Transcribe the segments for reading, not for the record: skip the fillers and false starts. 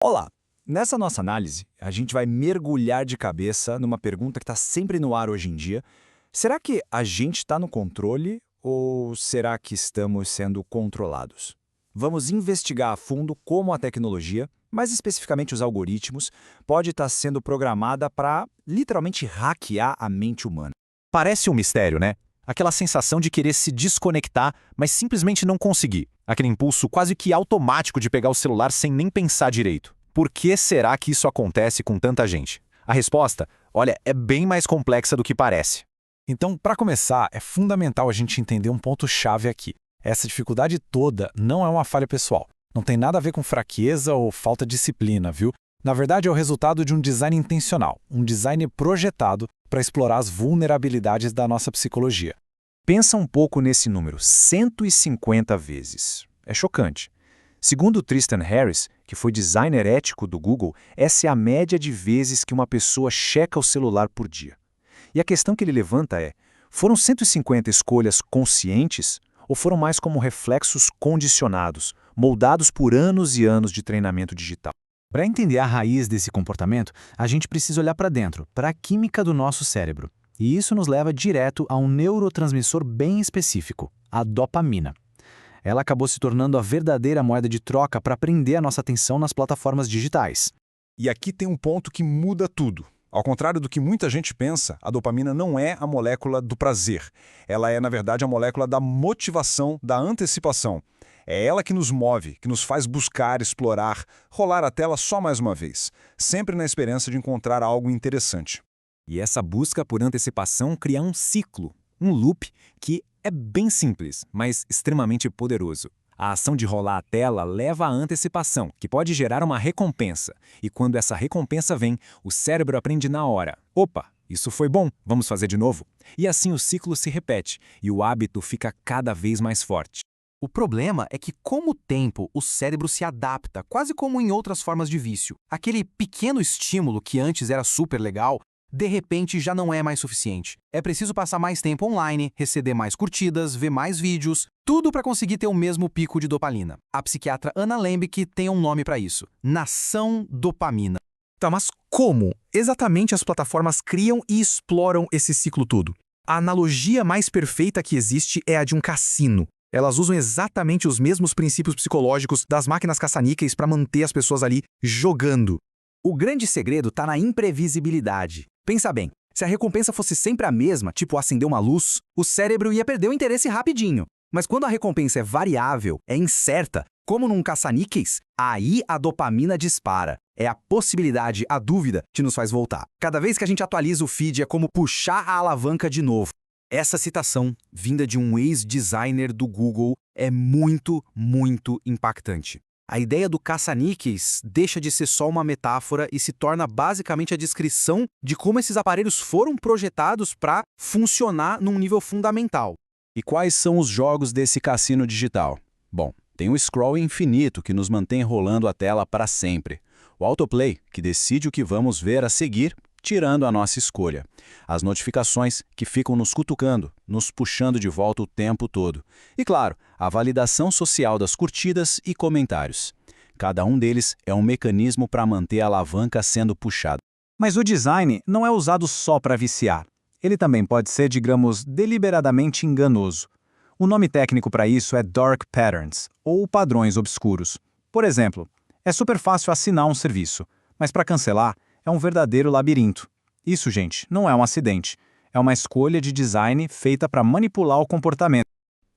Olá! Nessa nossa análise, a gente vai mergulhar de cabeça numa pergunta que está sempre no ar hoje em dia. Será que a gente está no controle ou será que estamos sendo controlados? Vamos investigar a fundo como a tecnologia, mais especificamente os algoritmos, pode estar sendo programada para literalmente hackear a mente humana. Parece um mistério, né? Aquela sensação de querer se desconectar, mas simplesmente não conseguir. Aquele impulso quase que automático de pegar o celular sem nem pensar direito. Por que será que isso acontece com tanta gente? A resposta, olha, é bem mais complexa do que parece. Então, para começar, é fundamental a gente entender um ponto-chave aqui. Essa dificuldade toda não é uma falha pessoal. Não tem nada a ver com fraqueza ou falta de disciplina, viu? Na verdade, é o resultado de um design intencional, um design projetado para explorar as vulnerabilidades da nossa psicologia. Pensa um pouco nesse número, 150 vezes. É chocante. Segundo Tristan Harris, que foi designer ético do Google, essa é a média de vezes que uma pessoa checa o celular por dia. E a questão que ele levanta é, foram 150 escolhas conscientes ou foram mais como reflexos condicionados, moldados por anos e anos de treinamento digital? Para entender a raiz desse comportamento, a gente precisa olhar para dentro, para a química do nosso cérebro. E isso nos leva direto a um neurotransmissor bem específico, a dopamina. Ela acabou se tornando a verdadeira moeda de troca para prender a nossa atenção nas plataformas digitais. E aqui tem um ponto que muda tudo. Ao contrário do que muita gente pensa, a dopamina não é a molécula do prazer. Ela é, na verdade, a molécula da motivação, da antecipação. É ela que nos move, que nos faz buscar, explorar, rolar a tela só mais uma vez, sempre na esperança de encontrar algo interessante. E essa busca por antecipação cria um ciclo, um loop, que é bem simples, mas extremamente poderoso. A ação de rolar a tela leva à antecipação, que pode gerar uma recompensa. E quando essa recompensa vem, o cérebro aprende na hora. Opa, isso foi bom, vamos fazer de novo? E assim o ciclo se repete, e o hábito fica cada vez mais forte. O problema é que, com o tempo, o cérebro se adapta, quase como em outras formas de vício. Aquele pequeno estímulo que antes era super legal, de repente já não é mais suficiente. É preciso passar mais tempo online, receber mais curtidas, ver mais vídeos, tudo para conseguir ter o mesmo pico de dopamina. A psiquiatra Anna Lembke tem um nome para isso: nação dopamina. Tá, mas como exatamente as plataformas criam e exploram esse ciclo todo? A analogia mais perfeita que existe é a de um cassino. Elas usam exatamente os mesmos princípios psicológicos das máquinas caça-níqueis para manter as pessoas ali jogando. O grande segredo está na imprevisibilidade. Pensa bem, se a recompensa fosse sempre a mesma, tipo acender uma luz, o cérebro ia perder o interesse rapidinho. Mas quando a recompensa é variável, é incerta, como num caça-níqueis, aí a dopamina dispara. É a possibilidade, a dúvida, que nos faz voltar. Cada vez que a gente atualiza o feed é como puxar a alavanca de novo. Essa citação, vinda de um ex-designer do Google, é muito impactante. A ideia do caça-níqueis deixa de ser só uma metáfora e se torna basicamente a descrição de como esses aparelhos foram projetados para funcionar num nível fundamental. E quais são os jogos desse cassino digital? Bom, tem o scroll infinito que nos mantém rolando a tela para sempre. O autoplay, que decide o que vamos ver a seguir, tirando a nossa escolha. As notificações que ficam nos cutucando, nos puxando de volta o tempo todo. E claro, a validação social das curtidas e comentários. Cada um deles é um mecanismo para manter a alavanca sendo puxada. Mas o design não é usado só para viciar. Ele também pode ser, digamos, deliberadamente enganoso. O nome técnico para isso é Dark Patterns, ou padrões obscuros. Por exemplo, é super fácil assinar um serviço, mas para cancelar, é um verdadeiro labirinto. Isso, gente, não é um acidente. É uma escolha de design feita para manipular o comportamento.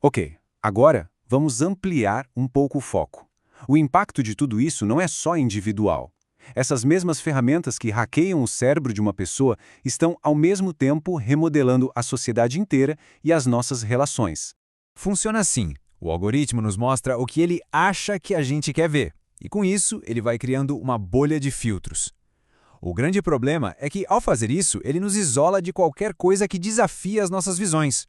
Ok, agora vamos ampliar um pouco o foco. O impacto de tudo isso não é só individual. Essas mesmas ferramentas que hackeiam o cérebro de uma pessoa estão, ao mesmo tempo, remodelando a sociedade inteira e as nossas relações. Funciona assim. O algoritmo nos mostra o que ele acha que a gente quer ver. E com isso, ele vai criando uma bolha de filtros. O grande problema é que, ao fazer isso, ele nos isola de qualquer coisa que desafie as nossas visões.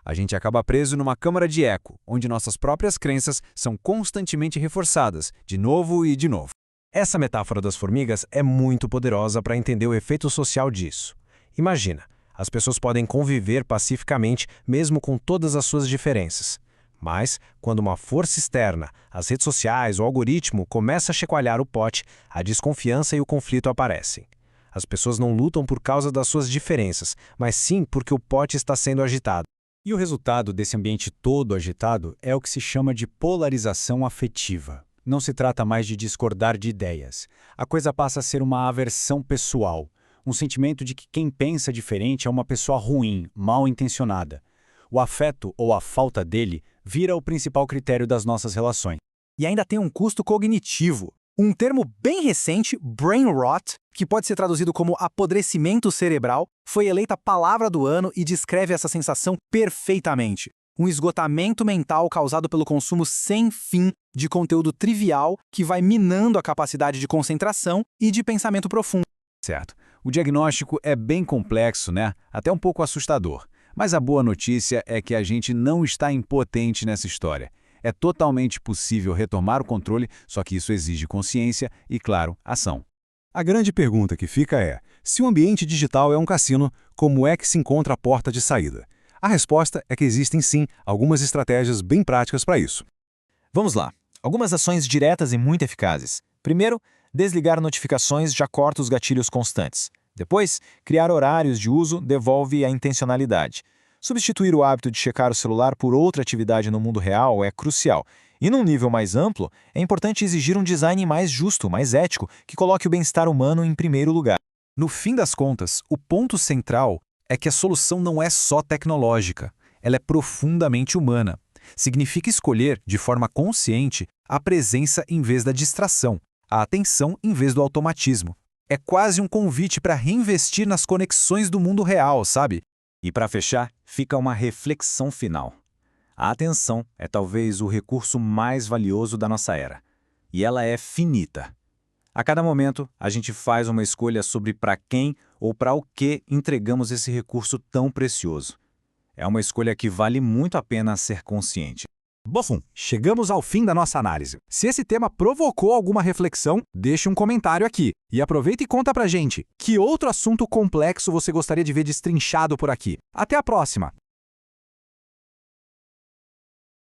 A gente acaba preso numa câmara de eco, onde nossas próprias crenças são constantemente reforçadas, de novo e de novo. Essa metáfora das formigas é muito poderosa para entender o efeito social disso. Imagina, as pessoas podem conviver pacificamente mesmo com todas as suas diferenças. Mas, quando uma força externa, as redes sociais ou o algoritmo começa a chacoalhar o pote, a desconfiança e o conflito aparecem. As pessoas não lutam por causa das suas diferenças, mas sim porque o pote está sendo agitado. E o resultado desse ambiente todo agitado é o que se chama de polarização afetiva. Não se trata mais de discordar de ideias. A coisa passa a ser uma aversão pessoal, um sentimento de que quem pensa diferente é uma pessoa ruim, mal intencionada. O afeto ou a falta dele vira o principal critério das nossas relações. E ainda tem um custo cognitivo. Um termo bem recente, brain rot, que pode ser traduzido como apodrecimento cerebral, foi eleita a palavra do ano e descreve essa sensação perfeitamente. Um esgotamento mental causado pelo consumo sem fim de conteúdo trivial que vai minando a capacidade de concentração e de pensamento profundo. Certo. O diagnóstico é bem complexo, né? Até um pouco assustador. Mas a boa notícia é que a gente não está impotente nessa história. É totalmente possível retomar o controle, só que isso exige consciência e, claro, ação. A grande pergunta que fica é, se o ambiente digital é um cassino, como é que se encontra a porta de saída? A resposta é que existem sim algumas estratégias bem práticas para isso. Vamos lá. Algumas ações diretas e muito eficazes. Primeiro, desligar notificações já corta os gatilhos constantes. Depois, criar horários de uso devolve a intencionalidade. Substituir o hábito de checar o celular por outra atividade no mundo real é crucial. E num nível mais amplo, é importante exigir um design mais justo, mais ético, que coloque o bem-estar humano em primeiro lugar. No fim das contas, o ponto central é que a solução não é só tecnológica, ela é profundamente humana. Significa escolher, de forma consciente, a presença em vez da distração, a atenção em vez do automatismo. É quase um convite para reinvestir nas conexões do mundo real, sabe? E para fechar, fica uma reflexão final. A atenção é talvez o recurso mais valioso da nossa era. E ela é finita. A cada momento, a gente faz uma escolha sobre para quem ou para o que entregamos esse recurso tão precioso. É uma escolha que vale muito a pena ser consciente. Bom, chegamos ao fim da nossa análise. Se esse tema provocou alguma reflexão, deixe um comentário aqui. E aproveita e conta pra gente, que outro assunto complexo você gostaria de ver destrinchado por aqui. Até a próxima!